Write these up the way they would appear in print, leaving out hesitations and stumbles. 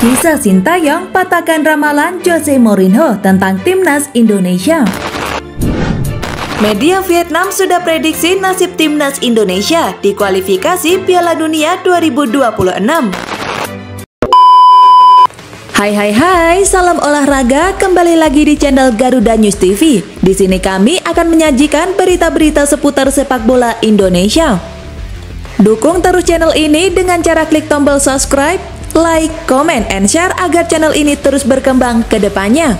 Kisah Sintayong patahkan ramalan Jose Mourinho tentang timnas Indonesia. Media Vietnam sudah prediksi nasib timnas Indonesia di kualifikasi Piala Dunia 2026. Hai, salam olahraga, kembali lagi di channel Garuda News TV. Di sini kami akan menyajikan berita-berita seputar sepak bola Indonesia. Dukung terus channel ini dengan cara klik tombol subscribe, like, comment, and share agar channel ini terus berkembang ke depannya.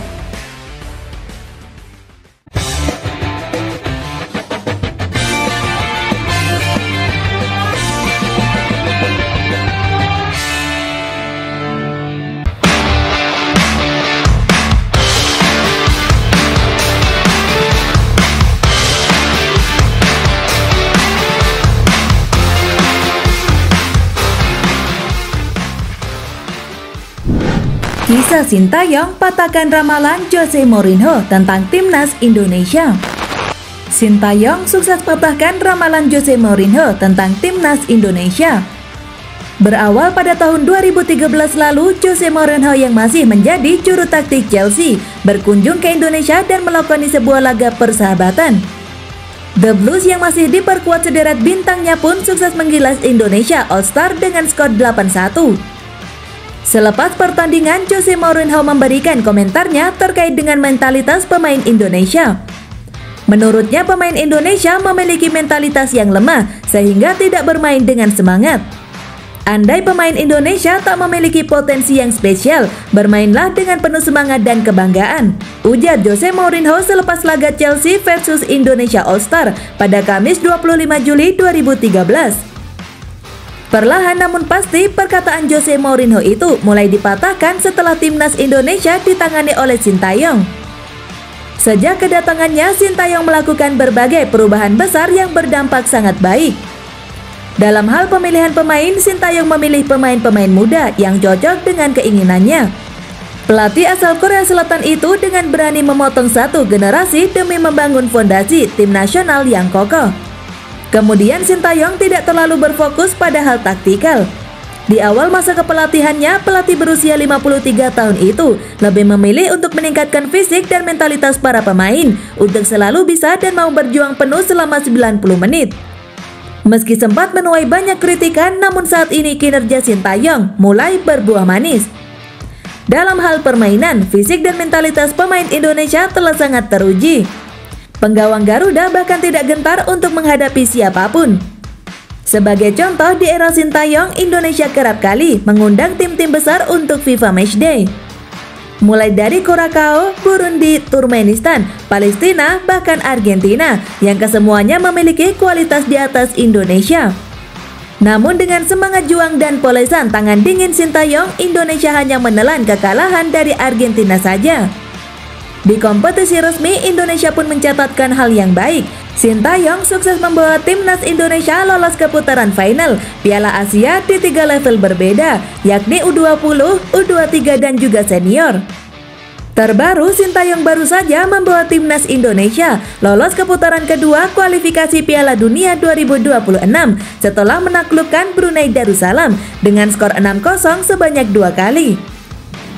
Kisah Sintayong patahkan ramalan Jose Mourinho tentang timnas Indonesia. Sintayong sukses patahkan ramalan Jose Mourinho tentang timnas Indonesia. Berawal pada tahun 2013 lalu, Jose Mourinho yang masih menjadi juru taktik Chelsea berkunjung ke Indonesia dan melakoni sebuah laga persahabatan. The Blues yang masih diperkuat sederet bintangnya pun sukses menggilas Indonesia All-Star dengan skor 8-1. Selepas pertandingan, Jose Mourinho memberikan komentarnya terkait dengan mentalitas pemain Indonesia. Menurutnya, pemain Indonesia memiliki mentalitas yang lemah sehingga tidak bermain dengan semangat. Andai pemain Indonesia tak memiliki potensi yang spesial, bermainlah dengan penuh semangat dan kebanggaan, ujar Jose Mourinho selepas laga Chelsea versus Indonesia All-Star pada Kamis 25 Juli 2013. Perlahan namun pasti, perkataan Jose Mourinho itu mulai dipatahkan setelah timnas Indonesia ditangani oleh Sintayong. Sejak kedatangannya, Sintayong melakukan berbagai perubahan besar yang berdampak sangat baik. Dalam hal pemilihan pemain, Sintayong memilih pemain-pemain muda yang cocok dengan keinginannya. Pelatih asal Korea Selatan itu dengan berani memotong satu generasi demi membangun fondasi tim nasional yang kokoh. Kemudian Sintayong tidak terlalu berfokus pada hal taktikal. Di awal masa kepelatihannya, pelatih berusia 53 tahun itu lebih memilih untuk meningkatkan fisik dan mentalitas para pemain untuk selalu bisa dan mau berjuang penuh selama 90 menit. Meski sempat menuai banyak kritikan, namun saat ini kinerja Sintayong mulai berbuah manis. Dalam hal permainan, fisik dan mentalitas pemain Indonesia telah sangat teruji. Penggawang Garuda bahkan tidak gentar untuk menghadapi siapapun. Sebagai contoh, di era Sintayong, Indonesia kerap kali mengundang tim-tim besar untuk FIFA Matchday. Mulai dari Curaçao, Burundi, Turkmenistan, Palestina, bahkan Argentina, yang kesemuanya memiliki kualitas di atas Indonesia. Namun dengan semangat juang dan polesan tangan dingin Sintayong, Indonesia hanya menelan kekalahan dari Argentina saja. Di kompetisi resmi, Indonesia pun mencatatkan hal yang baik. Sintayong sukses membawa timnas Indonesia lolos ke putaran final Piala Asia di 3 level berbeda, yakni U20, U23 dan juga senior. Terbaru, Sintayong baru saja membawa timnas Indonesia lolos ke putaran kedua kualifikasi Piala Dunia 2026 setelah menaklukkan Brunei Darussalam dengan skor 6-0 sebanyak 2 kali.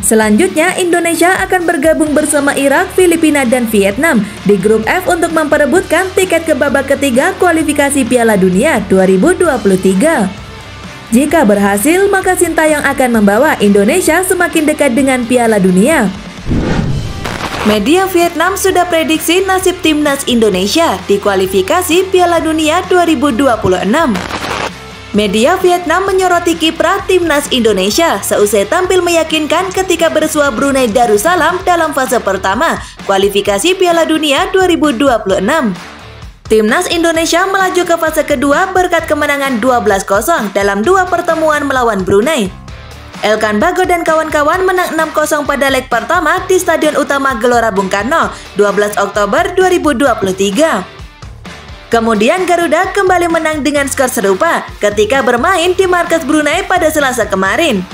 Selanjutnya, Indonesia akan bergabung bersama Irak, Filipina, dan Vietnam di grup F untuk memperebutkan tiket ke babak ketiga kualifikasi Piala Dunia 2023. Jika berhasil, maka Sintayong akan membawa Indonesia semakin dekat dengan Piala Dunia. Media Vietnam sudah prediksi nasib timnas Indonesia di kualifikasi Piala Dunia 2026. Media Vietnam menyoroti kiprah timnas Indonesia seusai tampil meyakinkan ketika bersua Brunei Darussalam dalam fase pertama kualifikasi Piala Dunia 2026. Timnas Indonesia melaju ke fase kedua berkat kemenangan 12-0 dalam 2 pertemuan melawan Brunei. Elkan Bagot dan kawan-kawan menang 6-0 pada leg pertama di Stadion Utama Gelora Bung Karno 12 Oktober 2023. Kemudian Garuda kembali menang dengan skor serupa ketika bermain di markas Brunei pada Selasa kemarin.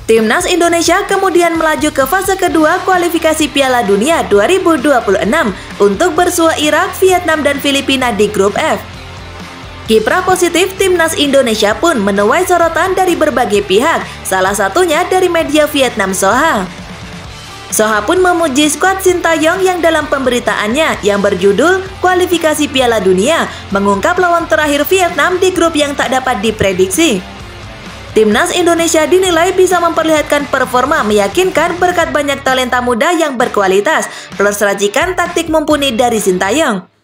Timnas Indonesia kemudian melaju ke fase kedua kualifikasi Piala Dunia 2026 untuk bersua Irak, Vietnam, dan Filipina di grup F. Kiprah positif Timnas Indonesia pun menuai sorotan dari berbagai pihak, salah satunya dari media Vietnam Soha. Soha pun memuji skuad Sintayong yang dalam pemberitaannya yang berjudul Kualifikasi Piala Dunia mengungkap lawan terakhir Vietnam di grup yang tak dapat diprediksi. Timnas Indonesia dinilai bisa memperlihatkan performa meyakinkan berkat banyak talenta muda yang berkualitas plus racikan taktik mumpuni dari Sintayong.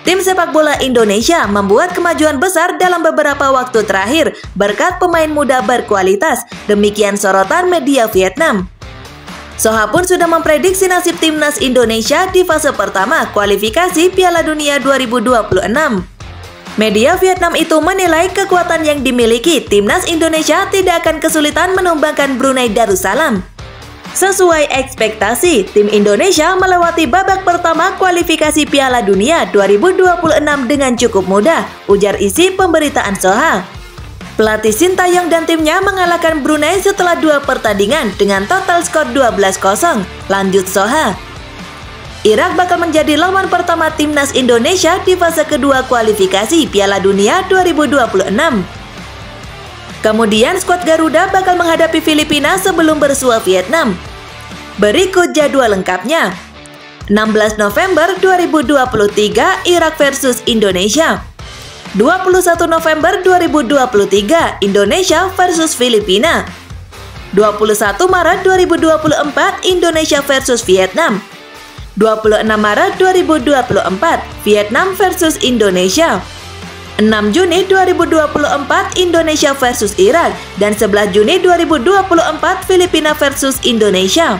Tim sepak bola Indonesia membuat kemajuan besar dalam beberapa waktu terakhir berkat pemain muda berkualitas, demikian sorotan media Vietnam. Soha pun sudah memprediksi nasib Timnas Indonesia di fase pertama kualifikasi Piala Dunia 2026. Media Vietnam itu menilai kekuatan yang dimiliki Timnas Indonesia tidak akan kesulitan menumbangkan Brunei Darussalam. Sesuai ekspektasi, tim Indonesia melewati babak pertama kualifikasi Piala Dunia 2026 dengan cukup mudah, ujar isi pemberitaan Soha. Pelatih Sintayong dan timnya mengalahkan Brunei setelah 2 pertandingan dengan total skor 12-0, lanjut Soha. Irak bakal menjadi lawan pertama Timnas Indonesia di fase kedua kualifikasi Piala Dunia 2026. Kemudian skuad Garuda bakal menghadapi Filipina sebelum bersua Vietnam. Berikut jadwal lengkapnya. 16 November 2023 Irak versus Indonesia. 21 November 2023 Indonesia versus Filipina. 21 Maret 2024 Indonesia versus Vietnam. 26 Maret 2024 Vietnam versus Indonesia. 6 Juni 2024 Indonesia versus Irak dan 11 Juni 2024 Filipina versus Indonesia.